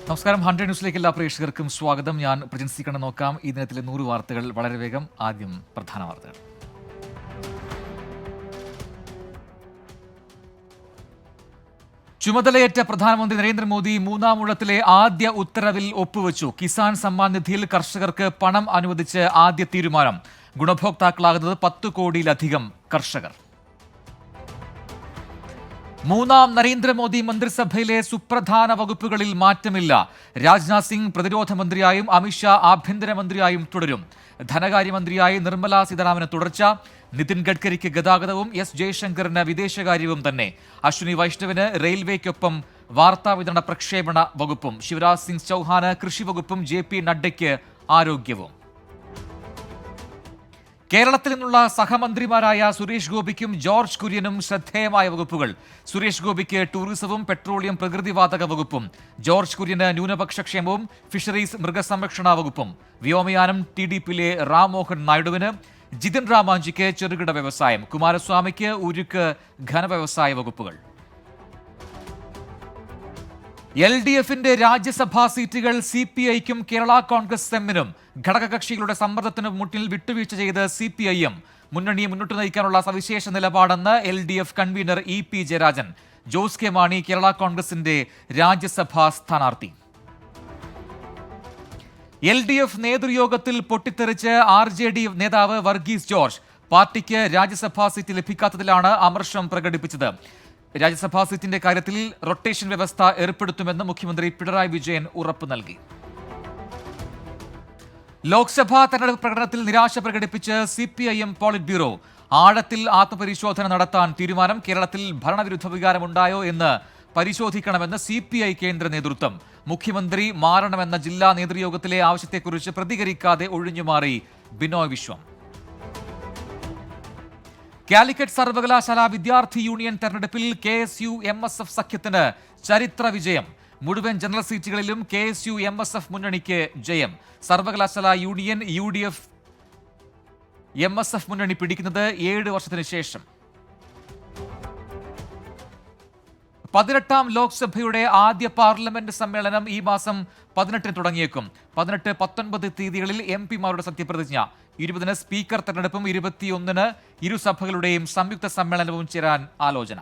നമസ്കാരം. 100 ന്യൂസിലേക്ക് എല്ലാ പ്രേക്ഷകർക്കും സ്വാഗതം. ഞാൻ പ്രജിൻസി കണ്ണ. നോക്കാം ഈ ദിനത്തിലെ 100 വാർത്തകൾ വളരെ വേഗം. ആദ്യം പ്രധാന വാർത്തകൾ. ചുമതലയേറ്റ പ്രധാനമന്ത്രി നരേന്ദ്രമോദി മൂന്നാം ഊഴത്തിലെ ആദ്യ ഉത്തരവിൽ ഒപ്പുവെച്ചു. കിസാൻ സമ്മാൻ നിധിയിൽ കർഷകർക്ക് പണം അനുവദിച്ച് ആദ്യ തീരുമാനം. ഗുണഭോക്താക്കളാകുന്നത് 10 കോടിയിലധികം കർഷകർ. മൂന്നാം നരേന്ദ്രമോദി മന്ത്രിസഭയിലെ സുപ്രധാന വകുപ്പുകളിൽ മാറ്റമില്ല. രാജ്നാഥ് സിംഗ് പ്രതിരോധ മന്ത്രിയായും അമിത്ഷാ ആഭ്യന്തരമന്ത്രിയായും തുടരും. ധനകാര്യമന്ത്രിയായി നിർമ്മലാ സീതാരാമന് തുടർച്ച. നിതിൻ ഗഡ്കരിക്ക് ഗതാഗതവും എസ് ജയശങ്കറിന് വിദേശകാര്യവും തന്നെ. അശ്വിനി വൈഷ്ണവിന് റെയിൽവേക്കൊപ്പം വാർത്താവിതരണ പ്രക്ഷേപണ വകുപ്പും. ശിവരാജ് സിംഗ് ചൌഹാന് കൃഷി വകുപ്പും. JP നഡ്ഡയ്ക്ക് ആരോഗ്യവും. കേരളത്തിൽ നിന്നുള്ള സഹമന്ത്രിമാരായ സുരേഷ് ഗോപിക്കും ജോർജ് കുര്യനും ശ്രദ്ധേയമായ വകുപ്പുകൾ. സുരേഷ് ഗോപിക്ക് ടൂറിസവും പെട്രോളിയം പ്രകൃതിവാതക വകുപ്പും. ജോർജ് കുര്യന് ന്യൂനപക്ഷ ക്ഷേമവും ഫിഷറീസ് മൃഗസംരക്ഷണ വകുപ്പും. വ്യോമയാനം TDPയിലെ റാം മോഹൻ നായിഡുവിന്. ജിതിൻ റാം മാഞ്ചിക്ക് ചെറുകിട വ്യവസായം. കുമാരസ്വാമിക്ക് ഉരുക്ക് ഘനവ്യവസായ വകുപ്പുകൾ. LDFന്റെ രാജ്യസഭാ സീറ്റുകൾ CPIക്കും കേരള കോൺഗ്രസ് എമ്മിനും. ഘടകകക്ഷികളുടെ സമ്മർദ്ദത്തിന് മുന്നിൽ വിട്ടുവീഴ്ച ചെയ്ത് CPIM. മുന്നണിയെ മുന്നോട്ട് നയിക്കാനുള്ള സവിശേഷ നിലപാടെന്ന് LDF convener EP Jayarajan. Jose K Mani Kerala കോൺഗ്രസിന്റെ രാജ്യസഭാ സ്ഥാനാർത്ഥി. LDF നേതൃയോഗത്തിൽ പൊട്ടിത്തെറിച്ച് RJD നേതാവ് വർഗീസ് ജോർജ്. പാർട്ടിക്ക് രാജ്യസഭാ സീറ്റ് ലഭിക്കാത്തതിലാണ് അമർഷം പ്രകടിപ്പിച്ചത്. രാജ്യസഭാ സീറ്റിന്റെ കാര്യത്തിൽ റൊട്ടേഷൻ വ്യവസ്ഥ ഏർപ്പെടുത്തുമെന്ന് മുഖ്യമന്ത്രി പിണറായി വിജയൻ ഉറപ്പ് നൽകി. ലോക്സഭാ തെരഞ്ഞെടുപ്പ് പ്രകടനത്തിൽ നിരാശ പ്രകടിപ്പിച്ച് CPIM പോളിറ്റ് ബ്യൂറോ. ആഴത്തിൽ ആത്മപരിശോധന നടത്താൻ തീരുമാനം. കേരളത്തിൽ ഭരണവിരുദ്ധ വികാരമുണ്ടായോ എന്ന് പരിശോധിക്കണമെന്ന് CPI കേന്ദ്ര നേതൃത്വം. മുഖ്യമന്ത്രി മാറണമെന്ന ജില്ലാ നേതൃയോഗത്തിലെ ആവശ്യത്തെക്കുറിച്ച് പ്രതികരിക്കാതെ ഒഴിഞ്ഞുമാറി ബിനോയ് വിശ്വം. കാലിക്കറ്റ് സർവകലാശാല വിദ്യാർത്ഥി യൂണിയൻ തെരഞ്ഞെടുപ്പിൽ KSU MSF സഖ്യത്തിന് ചരിത്ര വിജയം. മുഴുവൻ ജനറൽ സീറ്റുകളിലും KSU MSF മുന്നണിക്ക് ജയം. സർവകലാശാല യൂണിയൻ UDF MSF മുന്നണി പിടിക്കുന്നത് 7 വർഷത്തിന് ശേഷം. 18ാം ലോക്സഭയുടെ ആദ്യ പാർലമെന്റ് സമ്മേളനം ഈ മാസം 18 തുടങ്ങിയേക്കും. 18, 19 തീയതികളിൽ MP മാരുടെ സത്യപ്രതിജ്ഞ. 20 സ്പീക്കർ തെരഞ്ഞെടുപ്പും 21 ഇരുസഭകളുടെയും സംയുക്ത സമ്മേളനവും ചേരാൻ ആലോചന.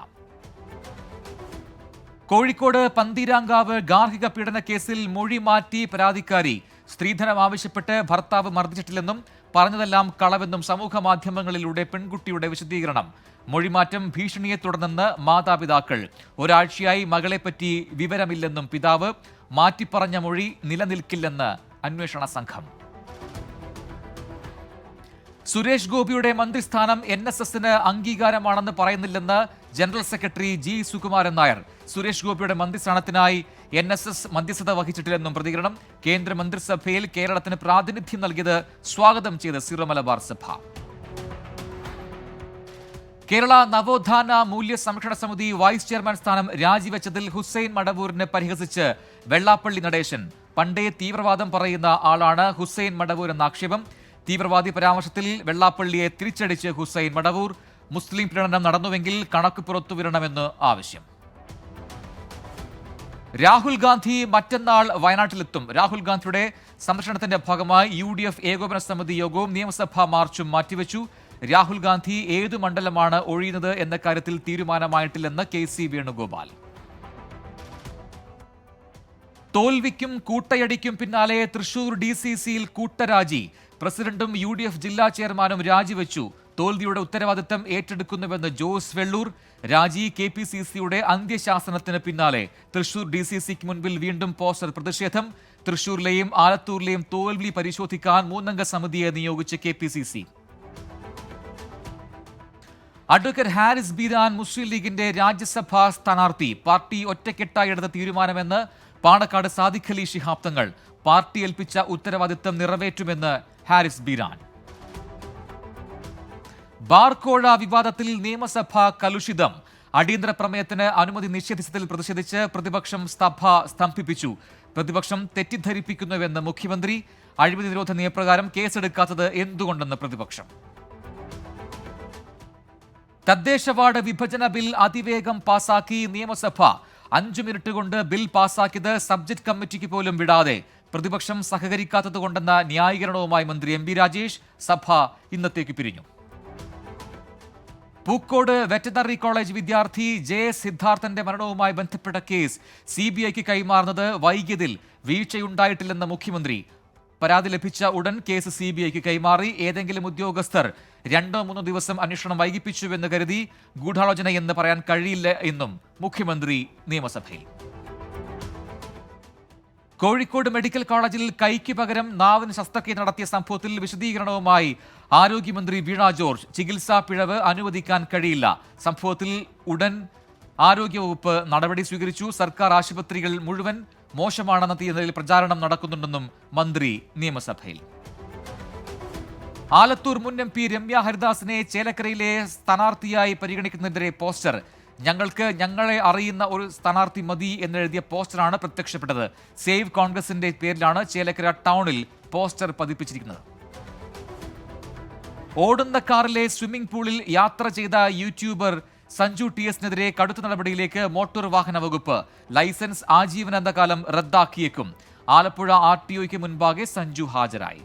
കോഴിക്കോട് പന്തീരാങ്കാവ് ഗാർഹിക പീഡന കേസിൽ മൊഴി മാറ്റി പരാതിക്കാരി. സ്ത്രീധനം ആവശ്യപ്പെട്ട് ഭർത്താവ് മർദ്ദിച്ചിട്ടില്ലെന്നും പറഞ്ഞതെല്ലാം കളവെന്നും സമൂഹ മാധ്യമങ്ങളിലൂടെ പെൺകുട്ടിയുടെ വിശദീകരണം. മൊഴിമാറ്റം ഭീഷണിയെ തുടർന്നെന്ന് മാതാപിതാക്കൾ. ഒരാഴ്ചയായി മകളെപ്പറ്റി വിവരമില്ലെന്നും പിതാവ്. മാറ്റിപ്പറഞ്ഞ മൊഴി നിലനിൽക്കില്ലെന്ന് അന്വേഷണ സംഘം. സുരേഷ് ഗോപിയുടെ മന്ത്രിസ്ഥാനം NSSന് അംഗീകാരമാണെന്ന് പറയുന്നില്ലെന്ന് general secretary G Sukumaran Nair. Suresh ഗോപിയുടെ മന്ത്രിസ്ഥാനത്തിനായി NSS മധ്യസ്ഥത വഹിച്ചിട്ടില്ലെന്നും പ്രതികരണം. കേന്ദ്ര മന്ത്രിസഭയിൽ കേരളത്തിന് പ്രാതിനിധ്യം നൽകിയത് സ്വാഗതം ചെയ്ത് സിറോ മലബാർ സഭ. കേരള നവോത്ഥാന മൂല്യ സംരക്ഷണ സമിതി വൈസ് ചെയർമാൻ സ്ഥാനം രാജിവെച്ചതിൽ ഹുസൈൻ മടവൂരിനെ പരിഹസിച്ച് വെള്ളാപ്പള്ളി നടേശൻ. പണ്ടേ തീവ്രവാദം പറയുന്ന ആളാണ് ഹുസൈൻ മടവൂർ എന്ന ആക്ഷേപം. തീവ്രവാദി പരാമർശത്തിൽ വെള്ളാപ്പള്ളിയെ തിരിച്ചടിച്ച് ഹുസൈൻ മടവൂർ. മുസ്ലിം പീഡനം നടന്നുവെങ്കിൽ കണക്ക് പുറത്തുവരണമെന്ന് ആവശ്യം. രാഹുൽ ഗാന്ധി മറ്റന്നാൾ വയനാട്ടിലെത്തും. രാഹുൽ ഗാന്ധിയുടെ സന്ദർശനത്തിന്റെ ഭാഗമായി UDF ഏകോപന സമിതി യോഗവും നിയമസഭാ മാർച്ചും മാറ്റിവെച്ചു. രാഹുൽ ഗാന്ധി ഏതു മണ്ഡലമാണ് ഒഴിയുന്നത് എന്ന കാര്യത്തിൽ തീരുമാനമായിട്ടില്ലെന്ന് KC വേണുഗോപാൽ. തോൽവിക്കും കൂട്ടയടിക്കും പിന്നാലെ തൃശൂർ DCCയിൽ കൂട്ടരാജി. പ്രസിഡന്റും UDF ജില്ലാ ചെയർമാനും രാജിവെച്ചു. തോൽവിയുടെ ഉത്തരവാദിത്തം ഏറ്റെടുക്കുന്നുവെന്ന് ജോസ് വെള്ളൂർ. രാജി KPCCയുടെ അന്ത്യശാസനത്തിന് പിന്നാലെ തൃശൂർ DCCക്ക് മുൻപിൽ വീണ്ടും പോസ്റ്റർ പ്രതിഷേധം. തൃശൂരിലെയും ആലത്തൂരിലെയും തോൽവി പരിശോധിക്കാൻ 3-അംഗ സമിതിയെ നിയോഗിച്ച് KPCC. അഡ്വക്കേറ്റ് ഹാരിസ് ബീരാൻ മുസ്ലിം ലീഗിന്റെ രാജ്യസഭാ സ്ഥാനാർത്ഥി. പാർട്ടി ഒറ്റക്കെട്ടായി എടുത്ത തീരുമാനമെന്ന് പാണക്കാട് സാദിഖ് അലി ശിഹാബ് തങ്ങൾ. പാർട്ടി ഏൽപ്പിച്ച ഉത്തരവാദിത്തം നിറവേറ്റുമെന്ന് ഹാരിസ് ബീരാൻ. ബാർക്കോഴ വിവാദത്തിൽ നിയമസഭ കലുഷിതം. അടിയന്തര പ്രമേയത്തിന് അനുമതി നിഷേധിച്ചതിൽ പ്രതിഷേധിച്ച് പ്രതിപക്ഷം സഭ സ്തംഭിപ്പിച്ചു. പ്രതിപക്ഷം തെറ്റിദ്ധരിപ്പിക്കുന്നുവെന്ന് മുഖ്യമന്ത്രി. അഴിമതി നിരോധന നിയമപ്രകാരം കേസെടുക്കാത്തത് എന്തുകൊണ്ടെന്ന് പ്രതിപക്ഷം. തദ്ദേശ വാർഡ് വിഭജന ബിൽ അതിവേഗം പാസാക്കി നിയമസഭ. 5 മിനിറ്റ് കൊണ്ട് ബിൽ പാസാക്കിയത് സബ്ജക്ട് കമ്മിറ്റിക്ക് പോലും വിടാതെ പ്രതിപക്ഷം സഹകരിക്കാത്തതുകൊണ്ടെന്ന ന്യായീകരണവുമായി മന്ത്രി എം ബി രാജേഷ്. സഭ ഇന്നത്തേക്ക് പിരിഞ്ഞു. പൂക്കോട് വെറ്ററിനറി കോളേജ് വിദ്യാർത്ഥി ജെ സിദ്ധാർത്ഥന്റെ മരണവുമായി ബന്ധപ്പെട്ട കേസ് CBIക്ക് കൈമാറുന്നത് വൈകിയതിൽ വീഴ്ചയുണ്ടായിട്ടില്ലെന്ന് മുഖ്യമന്ത്രി. പരാതി ലഭിച്ച ഉടൻ കേസ് CBIക്ക് കൈമാറി. ഏതെങ്കിലും ഉദ്യോഗസ്ഥർ 2-3 ദിവസം അന്വേഷണം വൈകിപ്പിച്ചുവെന്ന് കരുതി ഗൂഢാലോചനയെന്ന് പറയാൻ കഴിയില്ല എന്നും മുഖ്യമന്ത്രി നിയമസഭയിൽ. കോഴിക്കോട് മെഡിക്കൽ കോളേജിൽ കൈക്ക് പകരം നാവിന് ശസ്ത്രക്രിയ നടത്തിയ സംഭവത്തിൽ വിശദീകരണവുമായി ആരോഗ്യമന്ത്രി വീണ ജോർജ്. ചികിത്സാ പിഴവ് അനുവദിക്കാൻ കഴിയില്ല. സംഭവത്തിൽ ഉടൻ ആരോഗ്യവകുപ്പ് നടപടി സ്വീകരിച്ചു. സർക്കാർ ആശുപത്രികൾ മുഴുവൻ മോശമാണെന്ന തീയതിയിൽ പ്രചാരണം നടക്കുന്നുണ്ടെന്നും മന്ത്രി നിയമസഭയിൽ. ആലത്തൂർ മുൻ MP രമ്യ ഹരിദാസിനെ ചേലക്കരയിലെ സ്ഥാനാർത്ഥിയായി പരിഗണിക്കുന്നതിനെതിരെ പോസ്റ്റർ. ഞങ്ങളെ അറിയുന്ന ഒരു സ്ഥാനാർത്ഥി മതി എന്നെഴുതിയ പോസ്റ്ററാണ് പ്രത്യക്ഷപ്പെട്ടത്. സേവ് കോൺഗ്രസിന്റെ പേരിലാണ് ചേലക്കര ടൗണിൽ പോസ്റ്റർ പതിപ്പിച്ചിരിക്കുന്നത്. ഓടുന്ന കാറിലെ സ്വിമ്മിംഗ് പൂളിൽ യാത്ര ചെയ്ത യൂട്യൂബർ സഞ്ജു TS നെതിരെ കടുത്ത നടപടിയിലേക്ക് മോട്ടോർ വാഹന വകുപ്പ്. ലൈസൻസ് ആജീവനാന്തകാലം റദ്ദാക്കിയേക്കും. ആലപ്പുഴ RTOയ്ക്ക് മുൻപാകെ സഞ്ജു ഹാജരായി.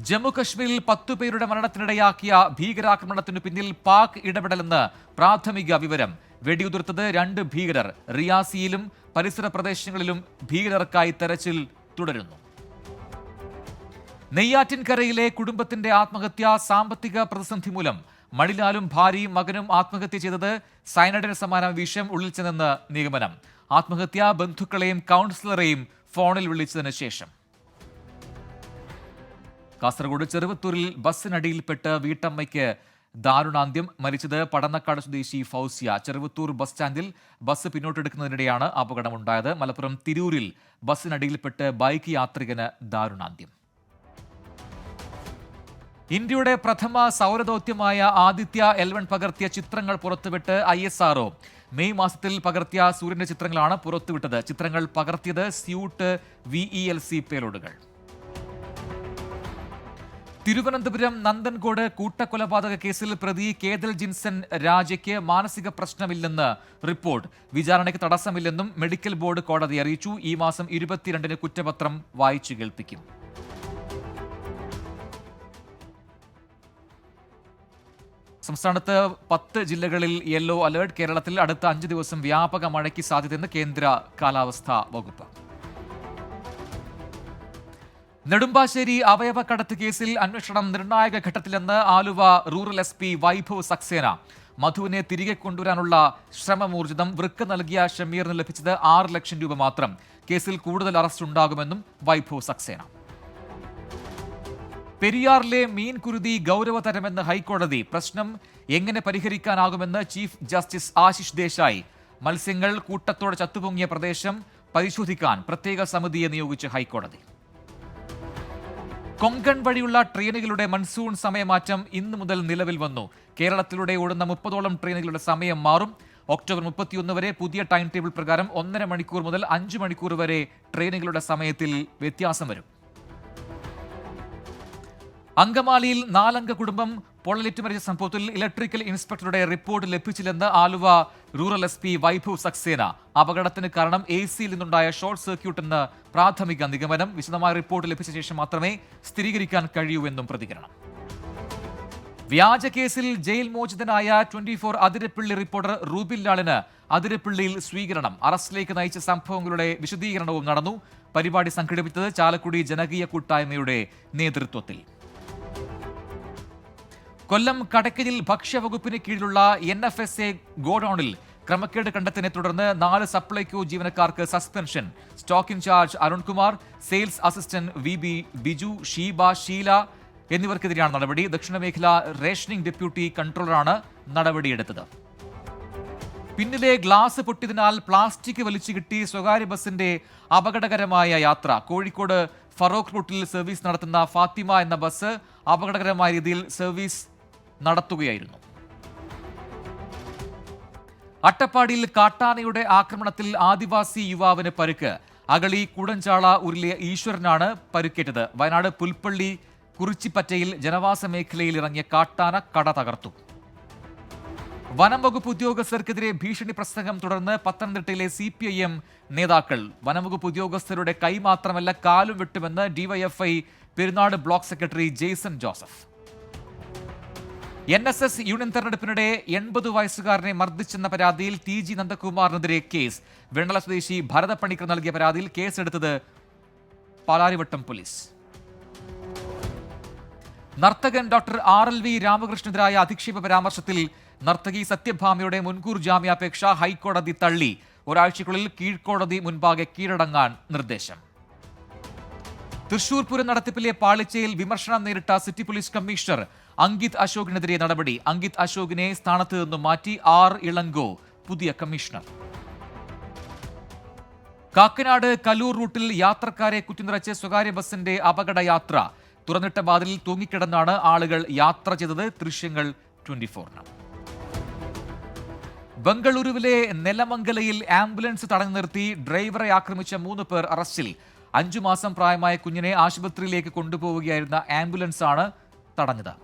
ജമ്മു കശ്മീരിൽ 10 പേരുടെ മരണത്തിനിടയാക്കിയ ഭീകരാക്രമണത്തിനു പിന്നിൽ പാക് ഇടപെടലെന്ന് പ്രാഥമിക വിവരം. വെടിയുതിർത്തത് 2 ഭീകരർ. റിയാസിയിലും പരിസര പ്രദേശങ്ങളിലും ഭീകരർക്കായി തെരച്ചിൽ തുടരുന്നു. നെയ്യാറ്റിൻകരയിലെ കുടുംബത്തിന്റെ ആത്മഹത്യ സാമ്പത്തിക പ്രതിസന്ധി മൂലം. മണിലാലും ഭാര്യയും മകനും ആത്മഹത്യ ചെയ്തത് സയനൈഡിന് സമാന വിഷം ഉള്ളിൽ ചെന്നെന്ന് നിഗമനം. ആത്മഹത്യ ബന്ധുക്കളെയും കൗൺസിലറെയും ഫോണിൽ വിളിച്ചതിന് ശേഷം. കാസർഗോഡ് ചെറുവത്തൂരിൽ ബസ്സിനടിയിൽപ്പെട്ട് വീട്ടമ്മയ്ക്ക് ദാരുണാന്ത്യം. മരിച്ചത് പടന്നക്കാട് സ്വദേശി ഫൗസിയ. ചെറുവത്തൂർ ബസ് സ്റ്റാൻഡിൽ ബസ് പിന്നോട്ടെടുക്കുന്നതിനിടെയാണ് അപകടമുണ്ടായത്. മലപ്പുറം തിരൂരിൽ ബസ്സിനടിയിൽപ്പെട്ട് ബൈക്ക് യാത്രികന് ദാരുണാന്ത്യം. ഇന്ത്യയുടെ പ്രഥമ സൗരദൗത്യമായ ആദിത്യ L1 പകർത്തിയ ചിത്രങ്ങൾ പുറത്തുവിട്ട് ISRO. മെയ് മാസത്തിൽ പകർത്തിയ സൂര്യന്റെ ചിത്രങ്ങളാണ് പുറത്തുവിട്ടത്. ചിത്രങ്ങൾ പകർത്തിയത് സ്യൂട്ട് VELC പേലോഡുകൾ. തിരുവനന്തപുരം നന്ദൻകോട് കൂട്ടക്കൊലപാതക കേസിൽ പ്രതി കേതൽ ജിൻസൺ രാജയ്ക്ക് മാനസിക പ്രശ്നമില്ലെന്ന് റിപ്പോർട്ട്. വിചാരണയ്ക്ക് തടസ്സമില്ലെന്നും മെഡിക്കൽ ബോർഡ് കോടതി അറിയിച്ചു. ഈ മാസം 22-ന് കുറ്റപത്രം വായിച്ചു കേൾപ്പിക്കും. സംസ്ഥാനത്ത് 10 ജില്ലകളിൽ യെല്ലോ അലേർട്ട്. കേരളത്തിൽ അടുത്ത 5 ദിവസം വ്യാപക മഴയ്ക്ക് സാധ്യതയെന്ന് കേന്ദ്ര കാലാവസ്ഥാ വകുപ്പ്. നെടുമ്പാശ്ശേരി അവയവക്കടത്ത് കേസിൽ അന്വേഷണം നിർണായക ഘട്ടത്തിലെന്ന് ആലുവ റൂറൽ SP വൈഭവ് സക്സേന. മധുവിനെ തിരികെ കൊണ്ടുവരാനുള്ള ശ്രമമൂർജിതം. വൃക്ക നൽകിയ ഷമീറിന് ലഭിച്ചത് 6 ലക്ഷം രൂപ മാത്രം. കേസിൽ കൂടുതൽ അറസ്റ്റ് ഉണ്ടാകുമെന്നും വൈഭവ് സക്സേന. പെരിയാറിലെ മീൻ കുരുതി ഗൗരവതരമെന്ന് ഹൈക്കോടതി. പ്രശ്നം എങ്ങനെ പരിഹരിക്കാനാകുമെന്ന് ചീഫ് ജസ്റ്റിസ് ആശിഷ് ദേശായി. മത്സ്യങ്ങൾ കൂട്ടത്തോടെ ചത്തുപൊങ്ങിയ പ്രദേശം പരിശോധിക്കാൻ പ്രത്യേക സമിതിയെ നിയോഗിച്ച് ഹൈക്കോടതി. കൊങ്കൺ വഴിയുള്ള ട്രെയിനുകളുടെ മൺസൂൺ സമയമാറ്റം ഇന്നു മുതൽ നിലവിൽ വന്നു. കേരളത്തിലൂടെ ഓടുന്ന 30ഓളം ട്രെയിനുകളുടെ സമയം മാറും. ഒക്ടോബർ 31 വരെ പുതിയ ടൈം ടേബിൾ പ്രകാരം 1.5 മണിക്കൂർ മുതൽ 5 മണിക്കൂർ വരെ ട്രെയിനുകളുടെ സമയത്തിൽ വ്യത്യാസം വരും. അങ്കമാലിയിൽ 4 അംഗ കുടുംബം പൊള്ളലേറ്റ് മരിച്ച സംഭവത്തിൽ ഇലക്ട്രിക്കൽ ഇൻസ്പെക്ടറുടെ റിപ്പോർട്ട് ലഭിച്ചില്ലെന്ന് ആലുവ റൂറൽ SP വൈഭവ് സക്സേന. അപകടത്തിന് കാരണം AC-യിൽ നിന്നുണ്ടായ ഷോർട്ട് സർക്യൂട്ട് എന്ന് പ്രാഥമിക നിഗമനം. വിശദമായ റിപ്പോർട്ട് ലഭിച്ച ശേഷം മാത്രമേ സ്ഥിരീകരിക്കാൻ കഴിയൂ എന്നും പ്രതികരണം. വ്യാജ കേസിൽ ജയിൽ മോചിതനായ 24 അതിരപ്പിള്ളി റിപ്പോർട്ടർ റൂബിൻ ലാലിന് അതിരപ്പിള്ളിയിൽ സ്വീകരണം. അറസ്റ്റിലേക്ക് നയിച്ച സംഭവങ്ങളുടെ വിശദീകരണവും നടന്നു. പരിപാടി സംഘടിപ്പിച്ചത് ചാലക്കുടി ജനകീയ കൂട്ടായ്മയുടെ നേതൃത്വത്തിൽ. കൊല്ലം കടക്കലിൽ ഭക്ഷ്യവകുപ്പിന് കീഴിലുള്ള NFSA ഗോഡൌണിൽ ക്രമക്കേട് കണ്ടെത്തിയതിനെ തുടർന്ന് 4 സപ്ലൈകോ ജീവനക്കാർക്ക് suspension. Stock in charge Arunkumar, sales assistant VB Biju, Sheeba, Sheela എന്നിവർക്കെതിരെയാണ് നടപടി. ദക്ഷിണമേഖല റേഷനിംഗ് ഡെപ്യൂട്ടി കൺട്രോളറാണ് നടപടിയെടുത്തത്. പിന്നിലെ ഗ്ലാസ് പൊട്ടിയതിനാൽ പ്ലാസ്റ്റിക് വലിച്ചു കിട്ടി സ്വകാര്യ ബസിന്റെ അപകടകരമായ യാത്ര. കോഴിക്കോട് ഫറോക്ക് റൂട്ടിൽ സർവീസ് നടത്തുന്ന ഫാത്തിമ എന്ന ബസ് അപകടകരമായ രീതിയിൽ സർവീസ് നടത്തുകയായിരുന്നു. അട്ടപ്പാടിയിൽ കാട്ടാനയുടെ ആക്രമണത്തിൽ ആദിവാസി യുവാവിന് പരുക്ക്. അകളി കൂടൻചാള ഉരുളിയ ഈശ്വരനാണ് പരുക്കേറ്റത്. വയനാട് പുൽപ്പള്ളി കുറിച്ചിപ്പറ്റയിൽ ജനവാസ മേഖലയിൽ ഇറങ്ങിയ കാട്ടാന കട തകർത്തു. വനം വകുപ്പ് ഉദ്യോഗസ്ഥർക്കെതിരെ ഭീഷണി പ്രസംഗം തുടർന്ന് പത്തനംതിട്ടയിലെ CPIM നേതാക്കൾ. വനം വകുപ്പ് ഉദ്യോഗസ്ഥരുടെ കൈ മാത്രമല്ല കാലും വെട്ടുമെന്ന് DYFI Perunad block secretary Jaison Joseph. NSS union തെരഞ്ഞെടുപ്പിനിടെ 80 വയസ്സുകാരനെ മർദ്ദിച്ചെന്ന പരാതിയിൽ TG നന്ദകുമാറിനെതിരെ കേസ്. വെണ്ണല സ്വദേശി ഭരത പണിക്കർ നൽകിയ പരാതിയിൽ കേസെടുത്തത് പാലാരിവട്ടം പോലീസ്. നർത്തകൻ ഡോക്ടർ RLV രാമകൃഷ്ണനെതിരായ അധിക്ഷേപ പരാമർശത്തിൽ നർത്തകി സത്യഭാമയുടെ മുൻകൂർ ജാമ്യാപേക്ഷ ഹൈക്കോടതി തള്ളി. ഒരാഴ്ചയ്ക്കുള്ളിൽ കീഴ്ക്കോടതി മുൻപാകെ കീഴടങ്ങാൻ നിർദ്ദേശം. തൃശൂർ പൂരം നടത്തിപ്പിലെ പാളിച്ചയിൽ വിമർശനം നേരിട്ട സിറ്റി പോലീസ് കമ്മീഷണർ അങ്കിത് അശോകിനെതിരെ നടപടി. അങ്കിത് അശോകിനെ സ്ഥാനത്ത് നിന്നും മാറ്റി R ഇളങ്കോ പുതിയ കമ്മീഷണർ. കാക്കനാട് കലൂർ റൂട്ടിൽ യാത്രക്കാരെ കുത്തിനിറച്ച് സ്വകാര്യ ബസിന്റെ അപകടയാത്ര. തുറന്നിട്ട വാതിലിൽ തൂങ്ങിക്കിടന്നാണ് ആളുകൾ യാത്ര ചെയ്തത്. ദൃശ്യങ്ങൾ 24. ബംഗളൂരുവിലെ നെലമംഗലയിൽ ആംബുലൻസ് തടഞ്ഞു നിർത്തി ഡ്രൈവറെ ആക്രമിച്ച 3 പേർ അറസ്റ്റിൽ. 5 മാസം പ്രായമായ കുഞ്ഞിനെ ആശുപത്രിയിലേക്ക് കൊണ്ടുപോവുകയായിരുന്ന ആംബുലൻസാണ് തടഞ്ഞത്.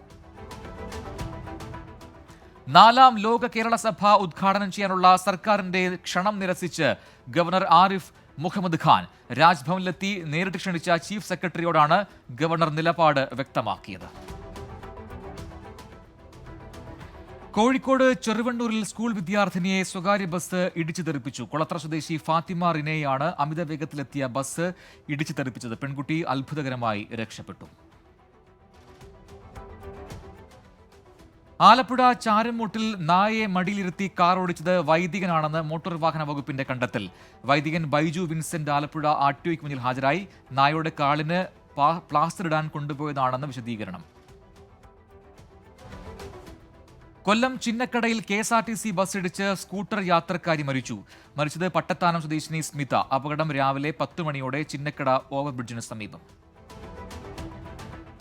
4ാം ലോക കേരള സഭ ഉദ്ഘാടനം ചെയ്യാനുള്ള സർക്കാരിന്റെ ക്ഷണം നിരസിച്ച് ഗവർണർ ആരിഫ് മുഹമ്മദ് ഖാൻ രാജ്ഭവനിലെത്തി. നേരിട്ട് ക്ഷണിച്ച ചീഫ് സെക്രട്ടറിയോടാണ് ഗവർണർ നിലപാട് വ്യക്തമാക്കിയത്. കോഴിക്കോട് ചെറുവണ്ണൂരിൽ സ്കൂൾ വിദ്യാർത്ഥിനിയെ സ്വകാര്യ ബസ് ഇടിച്ചു തെറിപ്പിച്ചു. കൊളത്ര സ്വദേശി ഫാത്തിമ റിനയെയാണ് അമിത വേഗത്തിലെത്തിയ ബസ് ഇടിച്ചു തെറിപ്പിച്ചത്. പെൺകുട്ടി അത്ഭുതകരമായി രക്ഷപ്പെട്ടു. ആലപ്പുഴ ചാരമൂട്ടിൽ നായയെ മടിയിലിരുത്തി കാർ ഓടിച്ചത് വൈദികനാണെന്ന് മോട്ടോർ വാഹന വകുപ്പിന്റെ കണ്ടെത്തൽ. വൈദികൻ ബൈജു വിൻസെന്റ് ആലപ്പുഴ RTOയ്ക്ക് മുന്നിൽ ഹാജരായി. നായയുടെ കാലിന് പ്ലാസ്റ്റർ ഇടാൻ കൊണ്ടുപോയതാണെന്ന് വിശദീകരണം. കൊല്ലം ചിന്നക്കടയിൽ KSRTC ബസ് ഇടിച്ച് സ്കൂട്ടർ യാത്രക്കാരി മരിച്ചത് പട്ടത്താനം സ്വദേശിനി സ്മിത. അപകടം രാവിലെ 10 മണിയോടെ ചിന്നക്കട ഓവർബ്രിഡ്ജിന് സമീപം.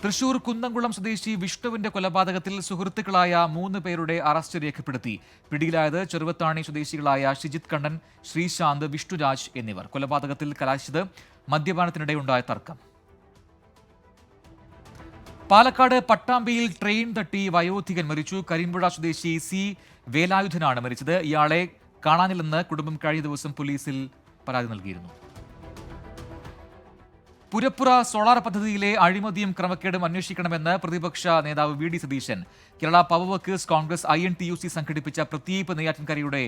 തൃശൂർ കുന്നംകുളം സ്വദേശി വിഷ്ണുവിന്റെ കൊലപാതകത്തിൽ സുഹൃത്തുക്കളായ 3 പേരുടെ അറസ്റ്റ് രേഖപ്പെടുത്തി. പിടിയിലായത് ചെറുവത്താണി സ്വദേശികളായ ഷിജിത് കണ്ണൻ, ശ്രീശാന്ത്, വിഷ്ണുരാജ് എന്നിവർ. കൊലപാതകത്തിൽ കലാശിച്ചത് മദ്യപാനത്തിനിടെയുണ്ടായ തർക്കം. പാലക്കാട് പട്ടാമ്പിയിൽ ട്രെയിൻ തട്ടി വയോധികൻ മരിച്ചു. കരിമ്പുഴ സ്വദേശി C വേലായുധനാണ് മരിച്ചത്. ഇയാളെ കാണാനില്ലെന്ന് കുടുംബം കഴിഞ്ഞ ദിവസം പോലീസിൽ പരാതി നൽകിയിരുന്നു. പുരപ്പുറ സോളാർ പദ്ധതിയിലെ അഴിമതിയും ക്രമക്കേടും അന്വേഷിക്കണമെന്ന് പ്രതിപക്ഷ നേതാവ് VD Satheesan. Kerala power workers Congress INTUC സംഘടിപ്പിച്ച പ്രദീപ് നെയ്യാറ്റിൻകരയുടെ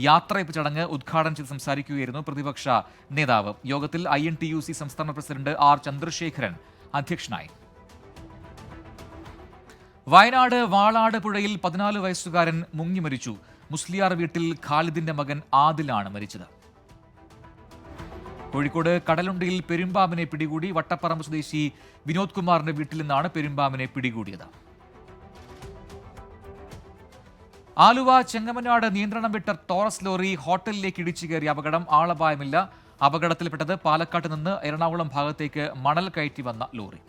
യാത്രയപ്പ് ചടങ്ങ് ഉദ്ഘാടനം ചെയ്ത് സംസാരിക്കുകയായിരുന്നു പ്രതിപക്ഷ നേതാവ്. യോഗത്തിൽ INTUC സംസ്ഥാന പ്രസിഡന്റ് R ചന്ദ്രശേഖരൻ അധ്യക്ഷനായി. വയനാട് വാളാട് പുഴയിൽ 14 വയസ്സുകാരൻ മുങ്ങി മരിച്ചു. മുസ്ലിയാർ വീട്ടിൽ ഖാലിദിന്റെ മകൻ ആദിലാണ് മരിച്ചത്. കോഴിക്കോട് കടലുണ്ടിയിൽ പെരുമ്പാമ്പിനെ പിടികൂടി. വട്ടപ്പറമ്പ് സ്വദേശി വിനോദ് കുമാറിന്റെ വീട്ടിൽ നിന്നാണ് പെരുമ്പാമ്പിനെ പിടികൂടിയത്. ആലുവ ചെങ്ങമനാട് നിയന്ത്രണം വിട്ട ടോറസ് ലോറി ഹോട്ടലിലേക്ക് ഇടിച്ചു കയറിയ അപകടം. ആളപായമില്ല. അപകടത്തിൽപ്പെട്ടത് പാലക്കാട്ട് നിന്ന് എറണാകുളം ഭാഗത്തേക്ക് മണൽ കയറ്റി വന്ന ലോറി.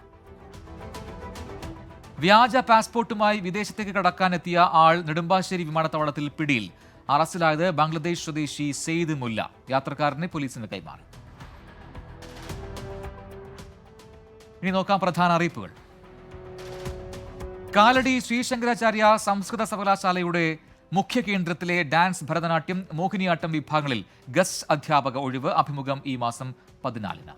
വ്യാജ പാസ്പോർട്ടുമായി വിദേശത്തേക്ക് കടക്കാനെത്തിയ ആൾ നെടുമ്പാശ്ശേരി വിമാനത്താവളത്തിൽ പിടിയിൽ. അറസ്റ്റിലായത് ബംഗ്ലാദേശ് സ്വദേശി സെയ്ദ് മുല്ല. യാത്രക്കാരനെ പോലീസിന് കൈമാറി. ഇനി നോക്കാം പ്രധാന അറിയിപ്പുകൾ. കാലടി ശ്രീശങ്കരാചാര്യ സംസ്കൃത സർവകലാശാലയുടെ മുഖ്യ കേന്ദ്രത്തിലെ ഡാൻസ്, ഭരതനാട്യം, മോഹിനിയാട്ടം വിഭാഗങ്ങളിൽ ഗസ്റ്റ് അധ്യാപക ഒഴിവ്. അഭിമുഖം ഈ മാസം 14-ന്.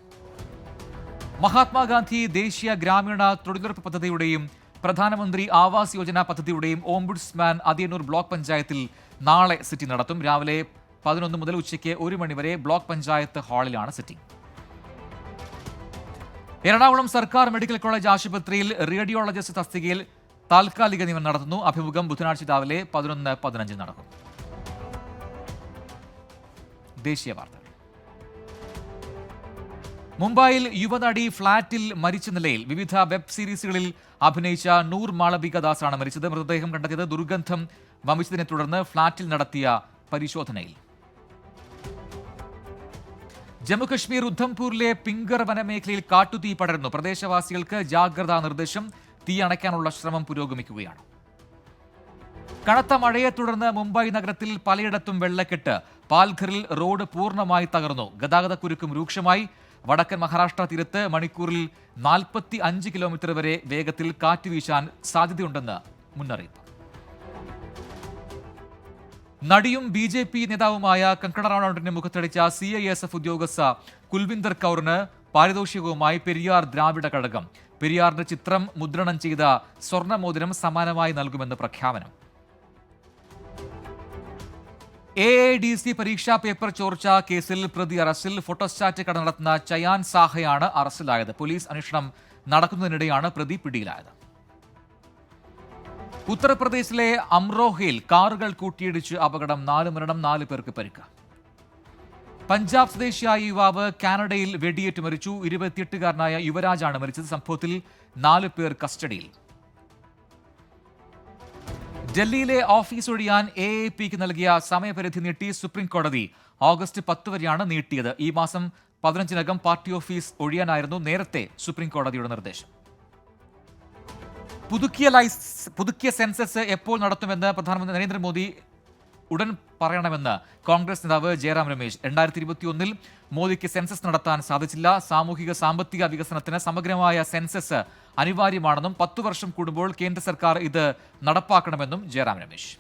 മഹാത്മാഗാന്ധി ദേശീയ ഗ്രാമീണ തൊഴിലുറപ്പ് പദ്ധതിയുടെയും പ്രധാനമന്ത്രി ആവാസ് യോജന പദ്ധതിയുടെയും ഓംബുഡ്സ്മാൻ അതിയന്നൂർ ബ്ലോക്ക് പഞ്ചായത്തിൽ നാളെ സിറ്റിംഗ് നടത്തും. രാവിലെ 11 മുതൽ ഉച്ചയ്ക്ക് 1 മണിവരെ ബ്ലോക്ക് പഞ്ചായത്ത് ഹാളിലാണ് സിറ്റിംഗ്. എറണാകുളം സർക്കാർ മെഡിക്കൽ കോളേജ് ആശുപത്രിയിൽ റേഡിയോളജിസ്റ്റ് തസ്തികയിൽ താൽക്കാലിക നിയമനം നടത്തുന്നു. അഭിമുഖം ബുധനാഴ്ച രാവിലെ 11:15 നടക്കും. ദേശീയ വാർത്തകൾ. മുംബൈയിൽ യുവനടി ഫ്ളാറ്റിൽ മരിച്ച നിലയിൽ വിവിധ വെബ് സീരീസുകളിൽ അഭിനയിച്ച നൂർ മാളവിക ദാസാണ് മരിച്ചത്. മൃതദേഹം കണ്ടെത്തിയത് ദുർഗന്ധം വമിച്ചതിനെ തുടർന്ന് ഫ്ളാറ്റിൽ നടത്തിയ പരിശോധനയിൽ. ജമ്മുകശ്മീർ ഉദ്ധംപൂരിലെ പിങ്കർ വനമേഖലയിൽ കാട്ടുതീ പടരുന്നു. പ്രദേശവാസികൾക്ക് ജാഗ്രതാ നിർദ്ദേശം. തീ അണയ്ക്കാനുള്ള ശ്രമം പുരോഗമിക്കുകയാണ്. കനത്ത മഴയെ തുടർന്ന് മുംബൈ നഗരത്തിൽ പലയിടത്തും വെള്ളക്കെട്ട്. പാൽഘറിൽ റോഡ് പൂർണ്ണമായി തകർന്നു. ഗതാഗതക്കുരുക്കും രൂക്ഷമായി. വടക്കൻ മഹാരാഷ്ട്ര തീരത്ത് മണിക്കൂറിൽ 45 കിലോമീറ്റർ വരെ വേഗത്തിൽ കാറ്റ് വീശാൻ സാധ്യതയുണ്ടെന്ന് മുന്നറിയിപ്പ്. നടിയും BJP നേതാവുമായ കങ്കണ റണൌട്ടിന്റെ മുഖത്തടിച്ച CISF ഉദ്യോഗസ്ഥ കുൽവിന്ദർ കൗറിന് പാരിതോഷികവുമായി പെരിയാർ ദ്രാവിഡ കഴകം. പെരിയാറിന്റെ ചിത്രം മുദ്രണം ചെയ്ത സ്വർണ്ണമോതിരം സമ്മാനമായി നൽകുമെന്ന് പ്രഖ്യാപനം. AADC പരീക്ഷാ പേപ്പർ ചോർച്ച കേസിൽ പ്രതി അറസ്റ്റിൽ. ഫോട്ടോസ്റ്റാറ്റ് കട നടത്തുന്ന ചയാൻ സാഹയാണ് അറസ്റ്റിലായത്. പോലീസ് അന്വേഷണം നടക്കുന്നതിനിടെയാണ് പ്രതി പിടിയിലായത്. ഉത്തർപ്രദേശിലെ അമ്രോഹയിൽ കാറുകൾ കൂട്ടിയിടിച്ച് അപകടം. 4 മരണം, 4 പേർക്ക് പരിക്ക്. പഞ്ചാബ് സ്വദേശിയായ യുവാവ് കാനഡയിൽ വെടിയേറ്റ് മരിച്ചു. 28-കാരനായ യുവരാജാണ് മരിച്ചത്. സംഭവത്തിൽ 4 പേർ കസ്റ്റഡിയിൽ. ഡൽഹിയിലെ ഓഫീസ് ഒഴിയാൻ AAPക്ക് നൽകിയ സമയപരിധി നീട്ടി സുപ്രീം കോടതി. ഓഗസ്റ്റ് 10 വരെയാണ് നീട്ടിയത്. ഈ മാസം 15-നകം പാർട്ടി ഓഫീസ് ഒഴിയാനായിരുന്നു നേരത്തെ സുപ്രീം കോടതിയുടെ നിർദ്ദേശം. പുതുക്കിയ സെൻസസ് എപ്പോൾ നടത്തുമെന്ന് പ്രധാനമന്ത്രി നരേന്ദ്രമോദി ഉടൻ പറയണമെന്ന് കോൺഗ്രസ് നേതാവ് ജയറാം രമേശ്. 2021-ൽ മോദിക്ക് സെൻസസ് നടത്താൻ സാധിച്ചില്ല. സാമൂഹിക സാമ്പത്തിക വികസനത്തിന് സമഗ്രമായ സെൻസസ് അനിവാര്യമാണെന്നും 10 വർഷം കൂടുമ്പോൾ കേന്ദ്ര സർക്കാർ ഇത് നടപ്പാക്കണമെന്നും ജയറാം രമേശ്.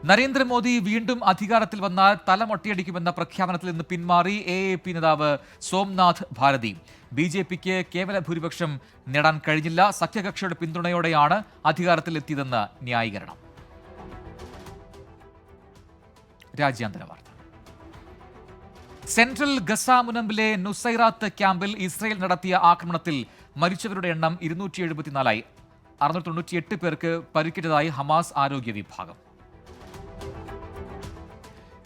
നരേന്ദ്രമോദി വീണ്ടും അധികാരത്തിൽ വന്നാൽ തലമൊട്ടയടിക്കുമെന്ന പ്രഖ്യാപനത്തിൽ നിന്ന് പിന്മാറി AAP നേതാവ് സോംനാഥ് ഭാരതി. BJPക്ക് കേവല ഭൂരിപക്ഷം നേടാൻ കഴിഞ്ഞില്ല. സഖ്യകക്ഷിയുടെ പിന്തുണയോടെയാണ് അധികാരത്തിലെത്തിയതെന്ന് ന്യായീകരണം. രാജ്യാന്തര വാർത്ത. സെൻട്രൽ ഗസ മുനമ്പിലെ നുസൈറാത്ത് ക്യാമ്പിൽ ഇസ്രയേൽ നടത്തിയ ആക്രമണത്തിൽ മരിച്ചവരുടെ എണ്ണം 274ആയി. 698 പേർക്ക് പരിക്കേറ്റതായി ഹമാസ് ആരോഗ്യ വിഭാഗം.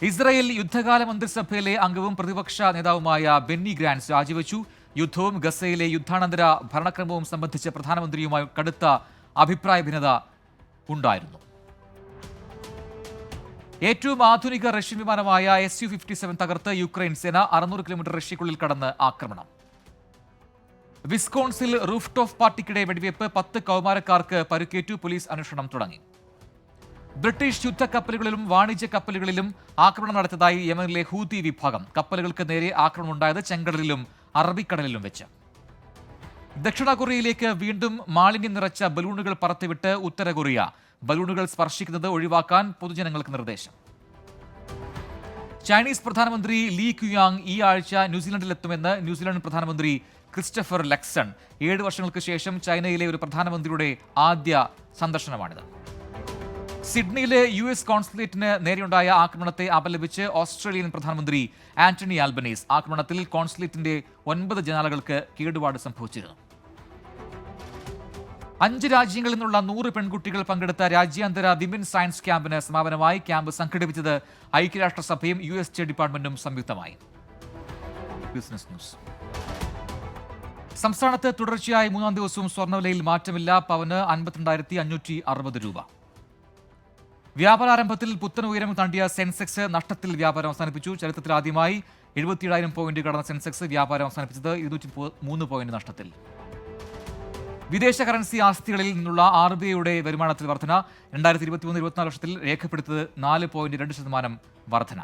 ഇസ്രായേൽ യുദ്ധകാല മന്ത്രിസഭയിലെ അംഗവും പ്രതിപക്ഷ നേതാവുമായ ബെന്നി ഗ്രാൻസ് രാജിവെച്ചു. യുദ്ധവും ഗസയിലെ യുദ്ധാനന്തര ഭരണക്രമവും സംബന്ധിച്ച് പ്രധാനമന്ത്രിയുമായി കടുത്ത അഭിപ്രായ ഭിന്നത ഉണ്ടായിരുന്നു. ഏറ്റവും ആധുനിക റഷ്യൻ വിമാനമായ Su-57 തകർത്ത് യുക്രൈൻ സേന. 600 കിലോമീറ്റർ റഷ്യക്കുള്ളിൽ കടന്ന് ആക്രമണം. വിസ്കോൺസിൽ റൂഫ് ടോപ്പ് പാർട്ടിക്കിടെ വെടിവയ്പ്. 10 കൗമാരക്കാർക്ക് പരിക്കേറ്റു. പോലീസ് അന്വേഷണം തുടങ്ങി. ബ്രിട്ടീഷ് യുദ്ധക്കപ്പലുകളിലും വാണിജ്യ കപ്പലുകളിലും ആക്രമണം നടത്തിയതായി യമനിലെ ഹൂതി വിഭാഗം. കപ്പലുകൾക്ക് നേരെ ആക്രമണമുണ്ടായത് ചെങ്കടലിലും അറബിക്കടലിലും വെച്ച്. ദക്ഷിണ കൊറിയയിലേക്ക് വീണ്ടും മാലിന്യം നിറച്ച ബലൂണുകൾ പറത്തിവിട്ട് ഉത്തര കൊറിയ. ബലൂണുകൾ സ്പർശിക്കുന്നത് ഒഴിവാക്കാൻ പൊതുജനങ്ങൾക്ക് നിർദ്ദേശം. ചൈനീസ് പ്രധാനമന്ത്രി ലീ ക്യുയാങ് ഈ ആഴ്ച ന്യൂസിലൻഡിലെത്തുമെന്ന് ന്യൂസിലൻഡ് പ്രധാനമന്ത്രി ക്രിസ്റ്റഫർ ലക്സൺ. 7 വർഷങ്ങൾക്ക് ശേഷം ചൈനയിലെ ഒരു പ്രധാനമന്ത്രിയുടെ ആദ്യ സന്ദർശനമാണിത്. സിഡ്നിയിലെ US കോൺസുലേറ്റിന് നേരെയുണ്ടായ ആക്രമണത്തെ അപലപിച്ച് ഓസ്ട്രേലിയൻ പ്രധാനമന്ത്രി ആന്റണി ആൽബനീസ്. ആക്രമണത്തിൽ കോൺസുലേറ്റിന്റെ 9 ജനാലകൾക്ക് കേടുപാട് സംഭവിച്ചിരുന്നു. 5 രാജ്യങ്ങളിൽ നിന്നുള്ള 100 പെൺകുട്ടികൾ പങ്കെടുത്ത രാജ്യാന്തര വിമൻ സയൻസ് ക്യാമ്പിന് സമാപനമായി. ക്യാമ്പ് സംഘടിപ്പിച്ചത് ഐക്യരാഷ്ട്രസഭയും US സ്റ്റേറ്റ് ഡിപ്പാർട്ട്മെന്റും സംയുക്തമായി. Business news. സംസ്ഥാനത്ത് തുടർച്ചയായി 3-ാം ദിവസവും സ്വർണ്ണവിലയിൽ മാറ്റമില്ല. പവന് 52,560 രൂപ. വ്യാപാരാരംഭത്തിൽ പുത്തൻ ഉയരം താണ്ടിയ സെൻസെക്സ് നഷ്ടത്തിൽ വ്യാപാരം അവസാനിപ്പിച്ചു. ചരിത്രത്തിൽ ആദ്യമായി 77,000 പോയിന്റ് കടന്ന സെൻസെക്സ് വ്യാപാരം അവസാനിപ്പിച്ചത് 203 പോയിന്റ് നഷ്ടത്തിൽ. വിദേശ കറൻസി ആസ്തികളിൽ നിന്നുള്ള RBIയുടെ വരുമാനത്തിൽ വർധന. 2023-24 വർഷത്തിൽ രേഖപ്പെടുത്തിയത് 4.2% വർധന.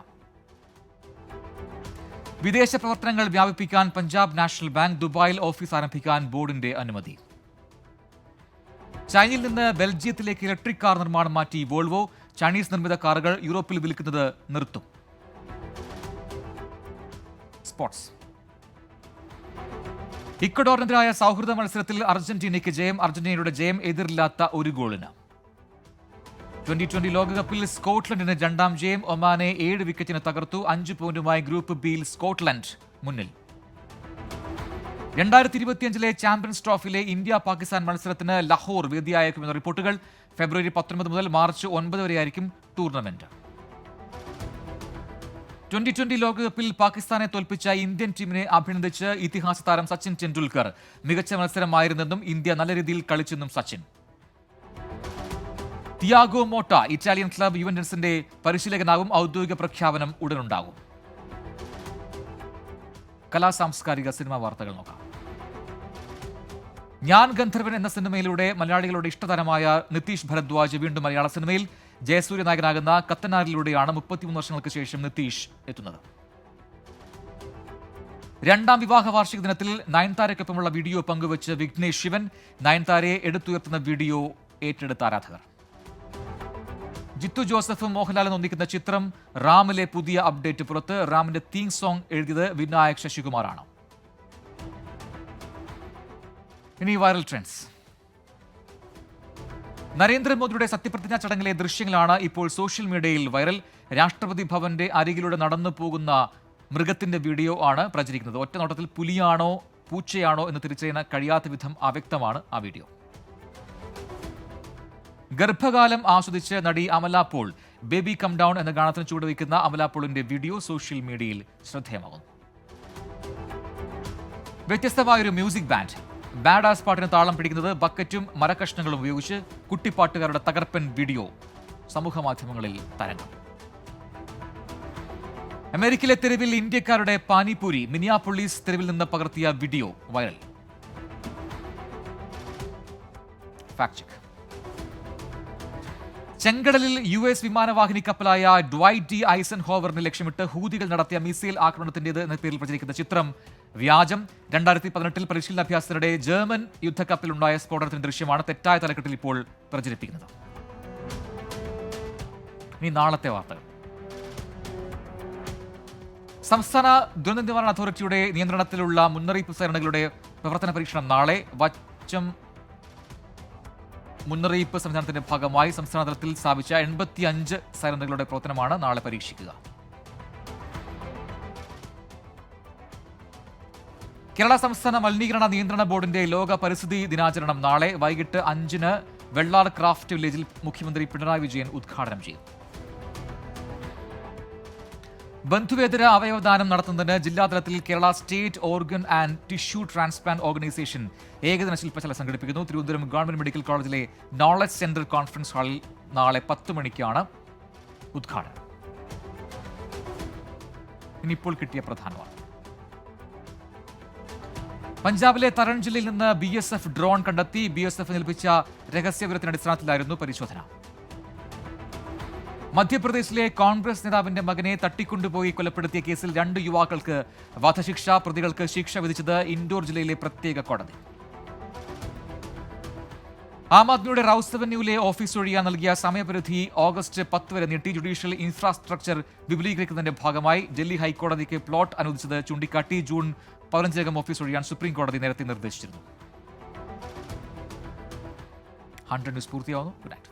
വിദേശ പ്രവർത്തനങ്ങൾ വ്യാപിപ്പിക്കാൻ പഞ്ചാബ് നാഷണൽ ബാങ്ക്. ദുബായിൽ ഓഫീസ് ആരംഭിക്കാൻ ബോർഡിന്റെ അനുമതി. ചൈനയിൽ നിന്ന് ബെൽജിയത്തിലേക്ക് ഇലക്ട്രിക് കാർ നിർമ്മാണം മാറ്റി വോൾവോ. ചൈനീസ് നിർമ്മിത കാറുകൾ യൂറോപ്പിൽ വിൽക്കുന്നത് നിർത്തും. സ്പോർട്സ്. ഇക്വഡോറിനെതിരായ സൗഹൃദ മത്സരത്തിൽ അർജന്റീനയ്ക്ക് ജയം. അർജന്റീനയുടെ ജയം എതിരില്ലാത്ത 1 ഗോളിന്. 2020 ലോകകപ്പിൽ സ്കോട്ട്ലൻഡിന് 2ാം ജയം. ഒമാനെ 7 വിക്കറ്റിന് തകർത്തു. 5 പോയിന്റുമായി ഗ്രൂപ്പ് ബിയിൽ സ്കോട്ട്ലൻഡ് മുന്നിൽ. 2025 ചാമ്പ്യൻസ് ട്രോഫിയിലെ ഇന്ത്യ പാകിസ്ഥാൻ മത്സരത്തിന് ലാഹോർ വേദിയായേക്കുമെന്ന റിപ്പോർട്ടുകൾ. ഫെബ്രുവരി 19 മുതൽ മാർച്ച് 9 വരെയായിരിക്കും ടൂർണമെന്റ്. 2020 ലോകകപ്പിൽ പാകിസ്ഥാനെ തോൽപ്പിച്ച ഇന്ത്യൻ ടീമിനെ അഭിനന്ദിച്ച് ഇതിഹാസ താരം സച്ചിൻ ടെണ്ടുൽക്കർ. മികച്ച മത്സരമായിരുന്നെന്നും ഇന്ത്യ നല്ല രീതിയിൽ കളിച്ചെന്നും Sachin. Thiago Motta Italian club യുവന്റസിന്റെ പരിശീലകനാകും. ഔദ്യോഗിക പ്രഖ്യാപനം ഉടനുണ്ടാകും. കലാസാംസ്കാരിക സിനിമാ വാർത്തകൾ നോക്കാം. ഞാൻ ഗന്ധർവൻ എന്ന സിനിമയിലൂടെ മലയാളികളുടെ ഇഷ്ടതാരമായ നിതീഷ് ഭരദ്വാജ് വീണ്ടും മലയാള സിനിമയിൽ. ജയസൂര്യ നായകനാകുന്ന കത്തനാരിലൂടെയാണ് 33 വർഷങ്ങൾക്ക് ശേഷം നിതീഷ് എത്തുന്നത്. 2ാം വിവാഹ വാർഷിക ദിനത്തിൽ നയൻതാരയ്ക്കൊപ്പമുള്ള വീഡിയോ പങ്കുവച്ച് വിഘ്നേഷ് ശിവൻ. നയൻതാരയെ എടുത്തുയർത്തുന്ന വീഡിയോ ഏറ്റെടുത്ത ആരാധകർ. ജിത്തു ജോസഫും മോഹൻലാലും ഒന്നിക്കുന്ന ചിത്രം റാമിലെ പുതിയ അപ്ഡേറ്റ് പുറത്ത്. റാമിന്റെ തീം സോങ് എഴുതിയത് വിനായക് ശശികുമാറാണ്. ഇനി വൈറൽ ട്രെൻഡ്സ്. നരേന്ദ്രമോദിയുടെ സത്യപ്രതിജ്ഞാ ചടങ്ങിലെ ദൃശ്യങ്ങളാണ് ഇപ്പോൾ സോഷ്യൽ മീഡിയയിൽ വൈറൽ. രാഷ്ട്രപതി ഭവന്റെ അരികിലൂടെ നടന്നു പോകുന്ന മൃഗത്തിന്റെ വീഡിയോ ആണ് പ്രചരിക്കുന്നത്. ഒറ്റ നോട്ടത്തിൽ പുലിയാണോ പൂച്ചയാണോ എന്ന് തിരിച്ചറിയാൻ കഴിയാത്ത വിധം അവ്യക്തമാണ് ആ വീഡിയോ. ഗർഭകാലം ആസ്വദിച്ച് നടി Amala Paul baby come down എന്ന ഗാനത്തിന് ചുവടുവയ്ക്കുന്ന അമല പോളിന്റെ വീഡിയോ സോഷ്യൽ മീഡിയയിൽ ശ്രദ്ധേയമാകുന്നു. വ്യത്യസ്തമായൊരു മ്യൂസിക് ബാഡ് ആസ് പാട്ടിന് താളം പിടിക്കുന്നത് ബക്കറ്റും മരക്കഷ്ണങ്ങളും ഉപയോഗിച്ച് കുട്ടിപ്പാട്ടുകാരുടെ തകർപ്പൻ വീഡിയോ സമൂഹ മാധ്യമങ്ങളിൽ തരംഗം. അമേരിക്കയിലെ തെരുവിൽ ഇന്ത്യക്കാരുടെ പാനിപൂരി മിനിയാപോളിസ് തെരുവിൽ നിന്ന് പകർത്തിയ വീഡിയോ വൈറൽ. Fact check. ചെങ്കടലിൽ US വിമാനവാഹിനി കപ്പലായ ഡ്വൈറ്റ് ഡി ഐസൻഹോവറിനെ ലക്ഷ്യമിട്ട് ഹൂതികൾ നടത്തിയ മിസൈൽ ആക്രമണത്തിന്റേത് എന്ന പേരിൽ പ്രചരിക്കുന്ന ചിത്രം വ്യാജം. 2018 പരിശീലനാഭ്യാസത്തിനിടെ ജർമ്മൻ യുദ്ധക്കപ്പലിലുണ്ടായ സ്ഫോടനത്തിന്റെ ദൃശ്യമാണ് തെറ്റായ തലക്കെട്ടിൽ ഇപ്പോൾ പ്രചരിപ്പിക്കുന്നത്. ഇനി നാളത്തെ വാർത്തകൾ. സംസ്ഥാന ദുരന്ത നിവാരണ അതോറിറ്റിയുടെ നിയന്ത്രണത്തിലുള്ള മുന്നറിയിപ്പ് സൈറണുകളുടെ പ്രവർത്തന പരീക്ഷണം നാളെ. വച്ചം മുന്നറിയിപ്പ് സംവിധാനത്തിന്റെ ഭാഗമായി സംസ്ഥാന തലത്തിൽ സ്ഥാപിച്ച 85 സൈറണുകളുടെ പ്രവർത്തനമാണ് നാളെ പരീക്ഷിക്കുക. കേരള സംസ്ഥാന മലിനീകരണ നിയന്ത്രണ ബോർഡിന്റെ ലോക പരിസ്ഥിതി ദിനാചരണം നാളെ വൈകിട്ട് 5-ന് വെള്ളാർ ക്രാഫ്റ്റ് വില്ലേജിൽ മുഖ്യമന്ത്രി പിണറായി വിജയൻ ഉദ്ഘാടനം ചെയ്യും. ബന്ധുവേതര അവയവദാനം നടത്തുന്നതിന് ജില്ലാതലത്തിൽ Kerala state organ and tissue transplant organisation ഏകദിന ശില്പശാല സംഘടിപ്പിക്കുന്നു. തിരുവനന്തപുരം ഗവൺമെന്റ് മെഡിക്കൽ കോളേജിലെ നോളജ് സെന്റർ കോൺഫറൻസ് ഹാളിൽ നാളെ 10 മണിക്കാണ് ഉദ്ഘാടനം. ഇനിയിപ്പോൾ കിട്ടിയ പ്രധാന വാർത്ത. പഞ്ചാബിലെ തരൺ ജില്ലയിൽ നിന്ന് BSF ഡ്രോൺ കണ്ടെത്തി. BSF ഏൽപ്പിച്ച രഹസ്യവിവരത്തിന്റെ അടിസ്ഥാനത്തിലായിരുന്നു പരിശോധന. മധ്യപ്രദേശിലെ കോൺഗ്രസ് നേതാവിന്റെ മകനെ തട്ടിക്കൊണ്ടുപോയി കൊലപ്പെടുത്തിയ കേസിൽ 2 യുവാക്കൾക്ക് വധശിക്ഷ. പ്രതികൾക്ക് ശിക്ഷ വിധിച്ചത് ഇൻഡോർ ജില്ലയിലെ പ്രത്യേക കോടതി. ആം ആദ്മിയുടെ റൌസ് അവന്യൂവിലെ ഓഫീസ് ഒഴിയാൻ നൽകിയ സമയപരിധി ഓഗസ്റ്റ് 10 വരെ നീട്ടി. ജുഡീഷ്യൽ ഇൻഫ്രാസ്ട്രക്ചർ വിപുലീകരിക്കുന്നതിന്റെ ഭാഗമായി ഡൽഹി ഹൈക്കോടതിക്ക് പ്ലോട്ട് അനുവദിച്ചത് ചൂണ്ടിക്കാട്ടി ജൂൺ 15 ഓഫീസ് ഒഴിയാൻ സുപ്രീം കോടതി നേരത്തെ നിർദ്ദേശിച്ചിരുന്നു. 100 ന്യൂസ് പൂർത്തിയാവുന്നു. Good night.